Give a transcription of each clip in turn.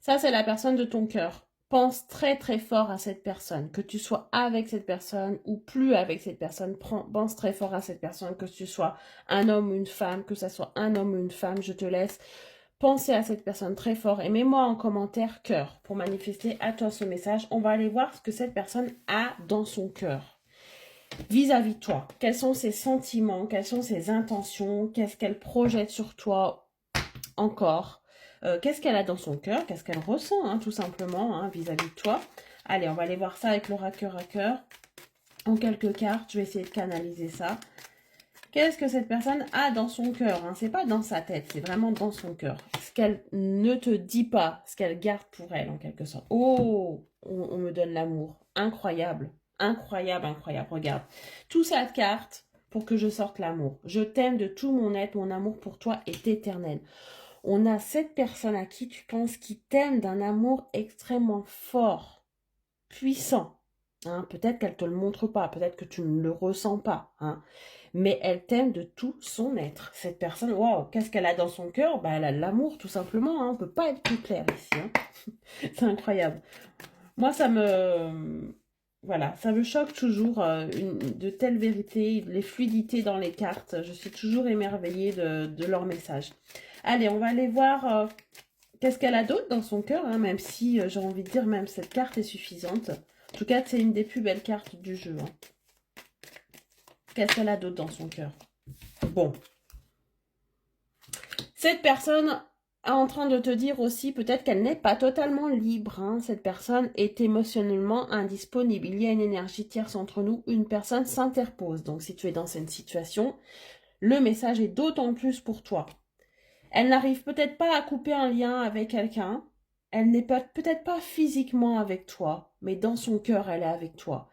Ça, c'est la personne de ton cœur. Pense très très fort à cette personne. Que tu sois avec cette personne ou plus avec cette personne, pense très fort à cette personne. Que tu sois un homme ou une femme, que ça soit un homme ou une femme, je te laisse penser à cette personne très fort et mets-moi en commentaire cœur pour manifester à toi ce message. On va aller voir ce que cette personne a dans son cœur vis-à-vis de toi. Quels sont ses sentiments, quelles sont ses intentions, qu'est-ce qu'elle projette sur toi encore, qu'est-ce qu'elle a dans son cœur, qu'est-ce qu'elle ressent, hein, tout simplement, hein, vis-à-vis de toi. Allez, on va aller voir ça avec l'oracle à cœur. En quelques cartes, je vais essayer de canaliser ça. Qu'est-ce que cette personne a dans son cœur, hein? C'est pas dans sa tête, c'est vraiment dans son cœur. Ce qu'elle ne te dit pas, ce qu'elle garde pour elle, en quelque sorte. Oh, on me donne l'amour. Incroyable. Incroyable, incroyable. Regarde. Tout ça de cartes pour que je sorte l'amour. Je t'aime de tout mon être, mon amour pour toi est éternel. On a cette personne à qui tu penses qui t'aime d'un amour extrêmement fort, puissant. Hein, peut-être qu'elle ne te le montre pas, peut-être que tu ne le ressens pas. Hein, mais elle t'aime de tout son être. Cette personne, waouh, qu'est-ce qu'elle a dans son cœur? Bah, elle a l'amour, tout simplement. Hein, on ne peut pas être plus clair ici. Hein. C'est incroyable. Moi, ça me... Voilà, ça me choque toujours de telles vérités, les fluidités dans les cartes. Je suis toujours émerveillée de leur message. Allez, on va aller voir qu'est-ce qu'elle a d'autre dans son cœur, hein, même si j'ai envie de dire même cette carte est suffisante. En tout cas, c'est une des plus belles cartes du jeu. Hein. Qu'est-ce qu'elle a d'autre dans son cœur? Bon. Cette personne est en train de te dire aussi peut-être qu'elle n'est pas totalement libre. Hein. Cette personne est émotionnellement indisponible. Il y a une énergie tierce entre nous. Une personne s'interpose. Donc si tu es dans cette situation, le message est d'autant plus pour toi. Elle n'arrive peut-être pas à couper un lien avec quelqu'un. Elle n'est peut-être pas physiquement avec toi, mais dans son cœur, elle est avec toi.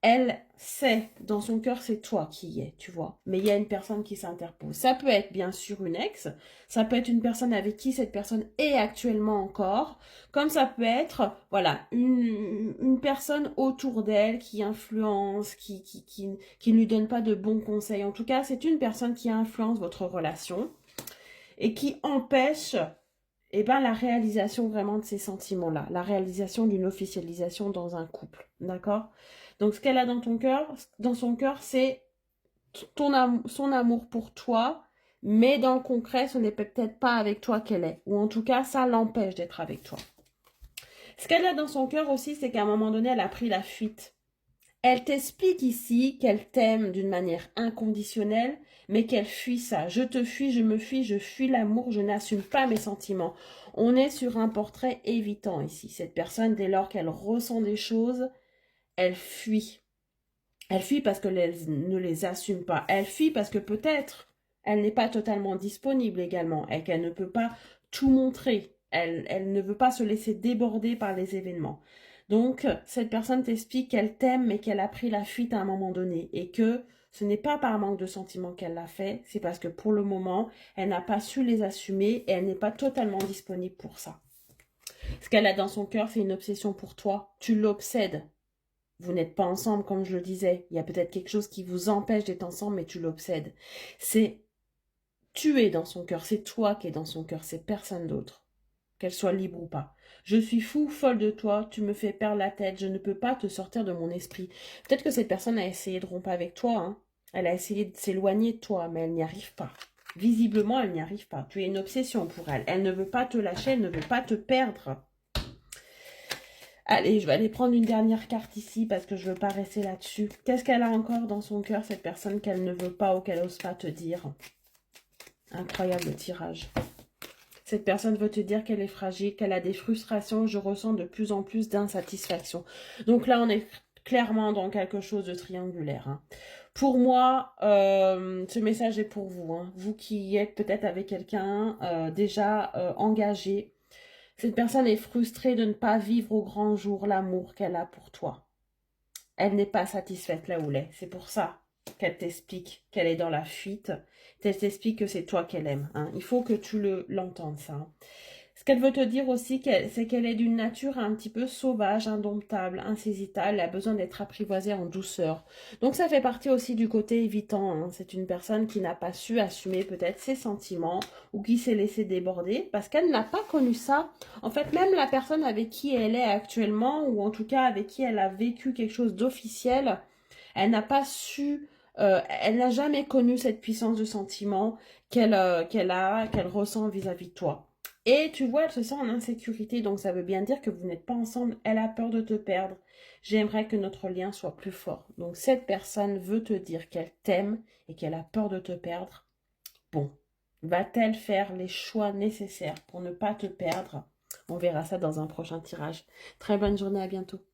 Elle sait, dans son cœur, c'est toi qui y es, tu vois. Mais il y a une personne qui s'interpose. Ça peut être bien sûr une ex, ça peut être une personne avec qui cette personne est actuellement encore, comme ça peut être, voilà, une personne autour d'elle qui influence, qui ne lui donne pas de bons conseils. En tout cas, c'est une personne qui influence votre relation et qui empêche la réalisation vraiment de ces sentiments-là, la réalisation d'une officialisation dans un couple, d'accord? Donc, ce qu'elle a dans son cœur, c'est son amour pour toi, mais dans le concret, ce n'est peut-être pas avec toi qu'elle est, ou en tout cas, ça l'empêche d'être avec toi. Ce qu'elle a dans son cœur aussi, c'est qu'à un moment donné, elle a pris la fuite. Elle t'explique ici qu'elle t'aime d'une manière inconditionnelle, mais qu'elle fuit ça. Je te fuis, je me fuis, je fuis l'amour, je n'assume pas mes sentiments. On est sur un portrait évitant ici. Cette personne, dès lors qu'elle ressent des choses, elle fuit. Elle fuit parce qu'elle ne les assume pas. Elle fuit parce que peut-être elle n'est pas totalement disponible également et qu'elle ne peut pas tout montrer. Elle ne veut pas se laisser déborder par les événements. Donc, cette personne t'explique qu'elle t'aime mais qu'elle a pris la fuite à un moment donné et que ce n'est pas par manque de sentiments qu'elle l'a fait, c'est parce que pour le moment, elle n'a pas su les assumer et elle n'est pas totalement disponible pour ça. Ce qu'elle a dans son cœur, c'est une obsession pour toi. Tu l'obsèdes. Vous n'êtes pas ensemble, comme je le disais. Il y a peut-être quelque chose qui vous empêche d'être ensemble, mais tu l'obsèdes. C'est tu es dans son cœur, c'est toi qui es dans son cœur, c'est personne d'autre. Qu'elle soit libre ou pas. Je suis fou, folle de toi, tu me fais perdre la tête, je ne peux pas te sortir de mon esprit. Peut-être que cette personne a essayé de rompre avec toi, hein. Elle a essayé de s'éloigner de toi, mais elle n'y arrive pas. Visiblement, elle n'y arrive pas. Tu es une obsession pour elle. Elle ne veut pas te lâcher, elle ne veut pas te perdre. Allez, je vais aller prendre une dernière carte ici parce que je ne veux pas rester là-dessus. Qu'est-ce qu'elle a encore dans son cœur, cette personne qu'elle ne veut pas ou qu'elle n'ose pas te dire? Incroyable tirage. Cette personne veut te dire qu'elle est fragile, qu'elle a des frustrations. Je ressens de plus en plus d'insatisfaction. Donc là, on est clairement dans quelque chose de triangulaire. Hein. Pour moi, ce message est pour vous. Hein. Vous qui êtes peut-être avec quelqu'un déjà engagé. Cette personne est frustrée de ne pas vivre au grand jour l'amour qu'elle a pour toi. Elle n'est pas satisfaite là où elle est. C'est pour ça qu'elle t'explique qu'elle est dans la fuite. Elle t'explique que c'est toi qu'elle aime. Hein. Il faut que tu l'entendes, ça. Hein. Ce qu'elle veut te dire aussi, c'est qu'elle est d'une nature un petit peu sauvage, indomptable, insaisissable. Elle a besoin d'être apprivoisée en douceur. Donc ça fait partie aussi du côté évitant, hein. C'est une personne qui n'a pas su assumer peut-être ses sentiments ou qui s'est laissée déborder parce qu'elle n'a pas connu ça. En fait, même la personne avec qui elle est actuellement, ou en tout cas avec qui elle a vécu quelque chose d'officiel, elle n'a pas su, elle n'a jamais connu cette puissance de sentiment qu'elle ressent vis-à-vis de toi. Et tu vois, elle se sent en insécurité, donc ça veut bien dire que vous n'êtes pas ensemble. Elle a peur de te perdre. J'aimerais que notre lien soit plus fort. Donc cette personne veut te dire qu'elle t'aime et qu'elle a peur de te perdre. Bon, va-t-elle faire les choix nécessaires pour ne pas te perdre? On verra ça dans un prochain tirage. Très bonne journée, à bientôt.